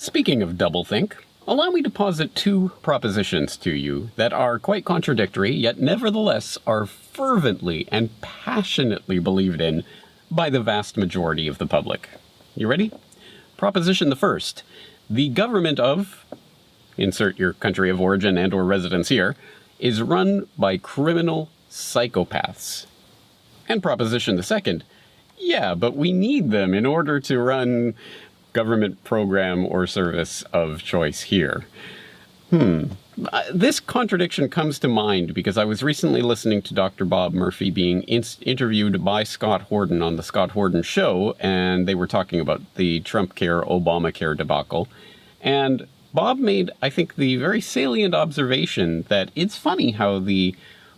Speaking of doublethink, allow me to posit two propositions to you that are quite contradictory, yet nevertheless are fervently and passionately believed in by the vast majority of the public. You ready? Proposition the first. The government of, insert your country of origin and or residence here, is run by criminal psychopaths. And proposition the second. Yeah, but we need them in order to run government program or service of choice here. This contradiction comes to mind because I was recently listening to Dr. Bob Murphy being interviewed by Scott Horton on the Scott Horton Show, and they were talking about the Trump Care, Obamacare debacle. And Bob made, I think, the very salient observation that it's funny how the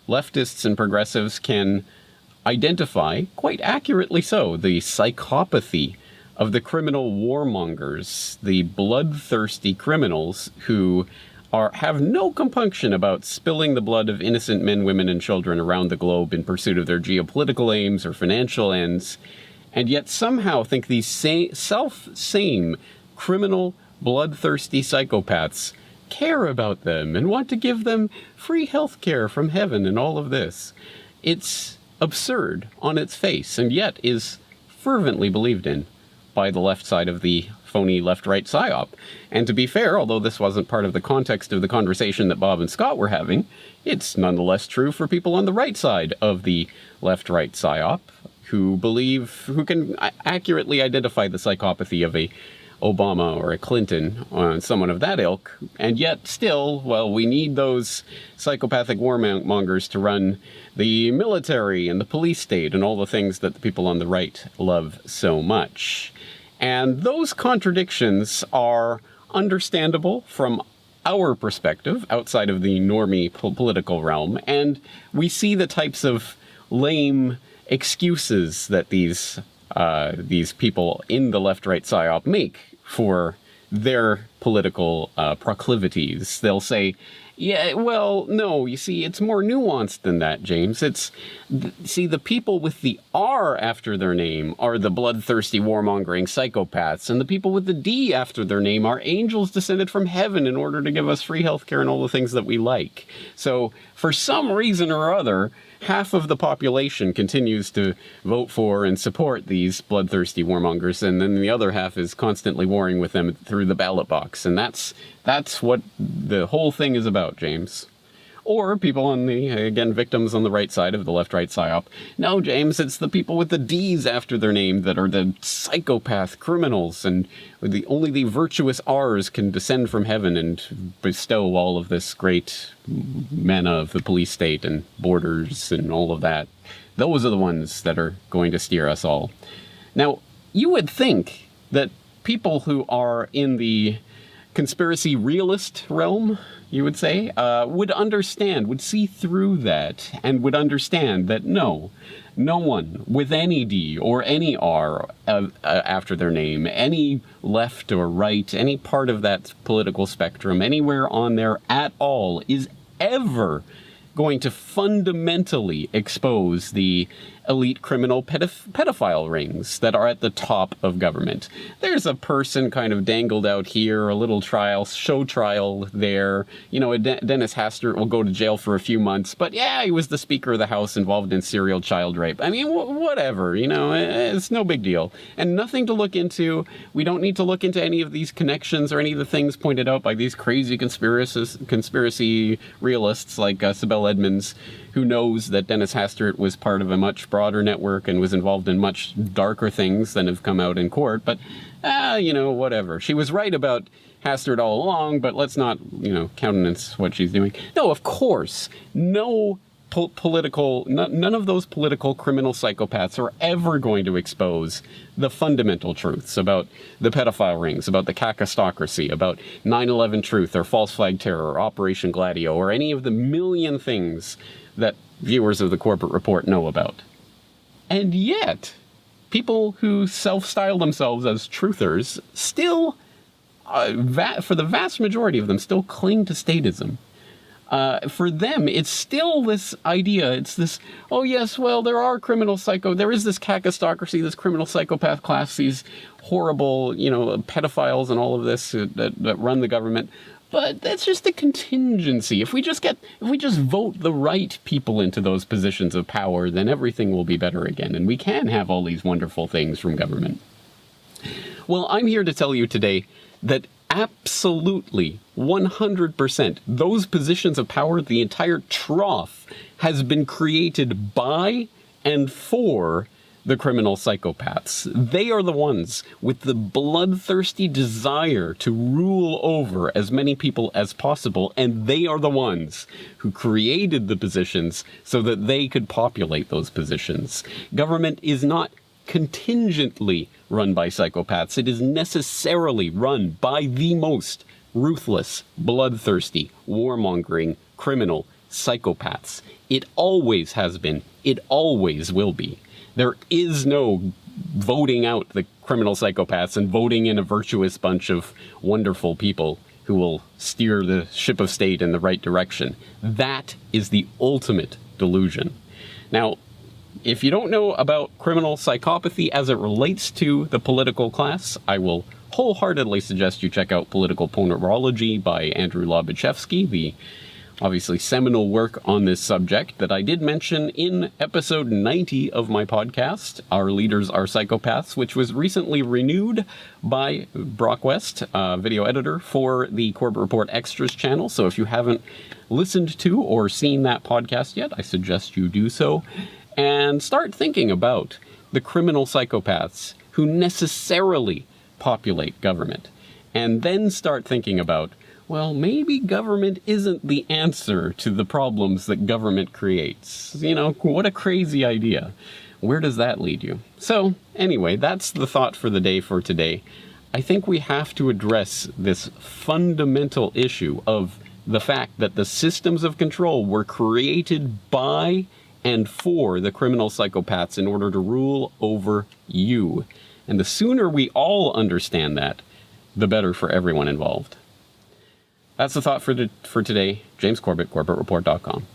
leftists and progressives can identify, quite accurately so, the psychopathy of the criminal warmongers, the bloodthirsty criminals who have no compunction about spilling the blood of innocent men, women, and children around the globe in pursuit of their geopolitical aims or financial ends, and yet somehow think these same criminal, bloodthirsty psychopaths care about them and want to give them free health care from heaven and all of this. It's absurd on its face, and yet is fervently believed in by the left side of the phony left-right psyop. And to be fair, although this wasn't part of the context of the conversation that Bob and Scott were having, it's nonetheless true for people on the right side of the left-right psyop who can accurately identify the psychopathy of a Obama or a Clinton or someone of that ilk, and yet still, well, we need those psychopathic warmongers to run the military and the police state and all the things that the people on the right love so much. And those contradictions are understandable from our perspective, outside of the normie political realm, and we see the types of lame excuses that these people in the left-right psyop make for their political proclivities. They'll say, yeah, well, no, you see, it's more nuanced than that, James. The people with the R after their name are the bloodthirsty, warmongering psychopaths, and the people with the D after their name are angels descended from heaven in order to give us free healthcare and all the things that we like. So, for some reason or other, half of the population continues to vote for and support these bloodthirsty warmongers, and then the other half is constantly warring with them through the ballot box. And that's what the whole thing is about, James. Or people on the, again, victims on the right side of the left-right psyop. No, James, it's the people with the D's after their name that are the psychopath criminals, and only the virtuous R's can descend from heaven and bestow all of this great manna of the police state and borders and all of that. Those are the ones that are going to steer us all. Now, you would think that people who are in the conspiracy realist realm, you would say, would understand, would see through that, and would understand that no one with any D or any R after their name, any left or right, any part of that political spectrum, anywhere on there at all, is ever going to fundamentally expose the elite criminal pedophile rings that are at the top of government. There's a person kind of dangled out here, a little show trial there. You know, Dennis Hastert will go to jail for a few months, but yeah, he was the Speaker of the House involved in serial child rape. I mean, whatever, you know, it's no big deal. And nothing to look into. We don't need to look into any of these connections or any of the things pointed out by these crazy conspiracy realists like Sibel Edmonds, who knows that Dennis Hastert was part of a much broader network and was involved in much darker things than have come out in court. But, you know, whatever. She was right about Hastert all along, but let's not, you know, countenance what she's doing. No, of course, none of those political criminal psychopaths are ever going to expose the fundamental truths about the pedophile rings, about the kakistocracy, about 9/11 truth or false flag terror or Operation Gladio or any of the million things that viewers of the Corporate Report know about. And yet, people who self-style themselves as truthers still, for the vast majority of them, still cling to statism. For them, it's still this idea. It's this, oh yes, well, there is this kakistocracy, this criminal psychopath class, these horrible, pedophiles and all of this that run the government. But that's just a contingency. If we just vote the right people into those positions of power, then everything will be better again. And we can have all these wonderful things from government. Well, I'm here to tell you today that absolutely 100%, those positions of power, the entire trough, has been created by and for the criminal psychopaths. They are the ones with the bloodthirsty desire to rule over as many people as possible, and they are the ones who created the positions so that they could populate those positions. Government is not contingently run by psychopaths. It is necessarily run by the most ruthless, bloodthirsty, warmongering, criminal psychopaths. It always has been. It always will be. There is no voting out the criminal psychopaths and voting in a virtuous bunch of wonderful people who will steer the ship of state in the right direction. That is the ultimate delusion. Now, if you don't know about criminal psychopathy as it relates to the political class, I will wholeheartedly suggest you check out Political Ponerology by Andrew Lobaczewski, the obviously seminal work on this subject that I did mention in episode 90 of my podcast, Our Leaders Are Psychopaths, which was recently renewed by Brock West, video editor for the Corbett Report Extras channel. So if you haven't listened to or seen that podcast yet, I suggest you do so and start thinking about the criminal psychopaths who necessarily populate government. And then start thinking about, well, maybe government isn't the answer to the problems that government creates. What a crazy idea. Where does that lead you? So, anyway, that's the thought for the day for today. I think we have to address this fundamental issue of the fact that the systems of control were created by and for the criminal psychopaths in order to rule over you. And the sooner we all understand that, the better for everyone involved. That's the thought for today. James Corbett, CorbettReport.com.